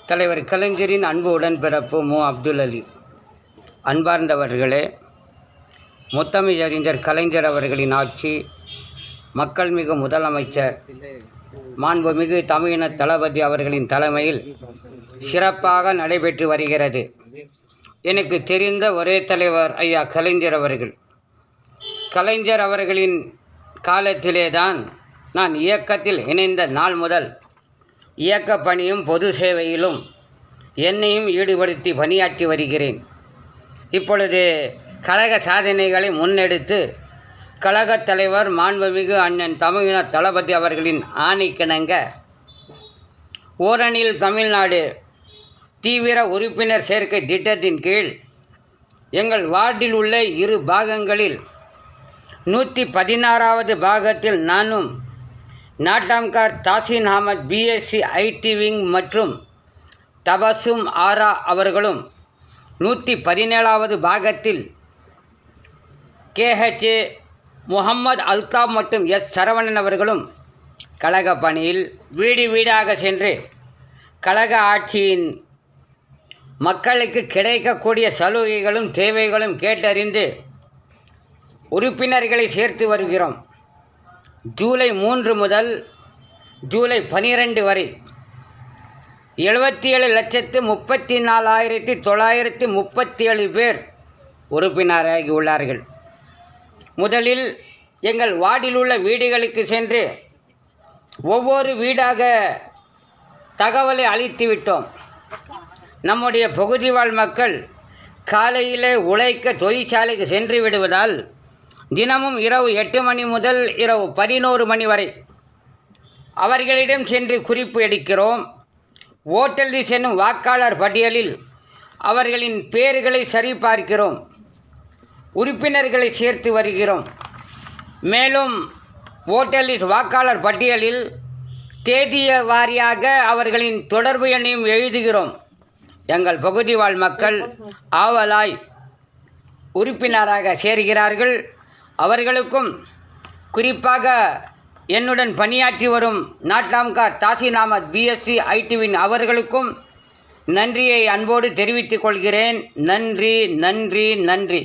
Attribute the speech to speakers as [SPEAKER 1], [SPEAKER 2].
[SPEAKER 1] தலைவர் கலைஞரின் அன்பு உடன்பிறப்பு மு. அப்துல் அலி. அன்பார்ந்தவர்களே, முத்தமிழறிஞர் கலைஞர் அவர்களின் ஆட்சி, மக்கள்மிகு முதலமைச்சர் மாண்புமிகு தமிழின தளபதி அவர்களின் தலைமையில் சிறப்பாக நடைபெற்று வருகிறது. எனக்கு தெரிந்த ஒரே தலைவர் ஐயா கலைஞர் அவர்கள். கலைஞர் அவர்களின் காலத்திலேதான் நான் இயக்கத்தில் இணைந்த நாள் முதல் இயக்க பணியும் பொது சேவையிலும் என்னையும் ஈடுபடுத்தி பணியாற்றி வருகிறேன். இப்பொழுது கழக சாதனைகளை முன்னெடுத்து கழகத் தலைவர் மாண்புமிகு அண்ணன் தமிழின தளபதி அவர்களின் ஆணைக்கிணங்க ஓரணியில் தமிழ்நாடு தீவிர உறுப்பினர் சேர்க்கை திட்டத்தின் கீழ் எங்கள் வார்டில் உள்ள 2 பாகங்களில் 116வது பாகத்தில் நானும் நாட்டாம்கார் தாசின் அகமது பிஎஸ்சி ஐடி விங் மற்றும் தபசும் ஆரா அவர்களும் 117வது பாகத்தில் கேஹெச்ஏ முகமது அல்தாப் மற்றும் எஸ் சரவணன் அவர்களும் கழக பணியில் வீடு வீடாக சென்று கழக ஆட்சியின் மக்களுக்கு கிடைக்கக்கூடிய சலுகைகளும் தேவைகளும் கேட்டறிந்து உறுப்பினர்களை சேர்த்து வருகிறோம். ஜூலை 3 முதல் ஜூலை 12 வரை 77,34,937 பேர் உறுப்பினராகி உள்ளார்கள். முதலில் எங்கள் வார்டில் உள்ள வீடுகளுக்கு சென்று ஒவ்வொரு வீடாக தகவலை அளித்து விட்டோம். நம்முடைய பகுதி வாழ் மக்கள் காலையிலே உழைக்க தொழிற்சாலைக்கு சென்று விடுவதால் தினமும் இரவு 8 மணி முதல் இரவு 11 மணி வரை அவர்களிடம் சென்று குறிப்பு எடுக்கிறோம். ஓட்டல் லிஸ்ட் என்னும் வாக்காளர் பட்டியலில் அவர்களின் பெயர்களை சரிபார்க்கிறோம். உறுப்பினர்களை சேர்த்து வருகிறோம். மேலும் ஓட்டல் லிஸ்ட் வாக்காளர் பட்டியலில் தேதிய வாரியாக அவர்களின் தொடர்பு எண்ணையும் எழுதுகிறோம். எங்கள் பகுதி வாழ் மக்கள் ஆவலாய் உறுப்பினராக சேர்கிறார்கள். அவர்களுக்கும் குறிப்பாக என்னுடன் பணியாற்றி வரும் நாட்டாம்கார் தாசின் அகமது பிஎஸ்சி ஐடிவின் அவர்களுக்கும் நன்றியை அன்போடு தெரிவித்துக் கொள்கிறேன். நன்றி.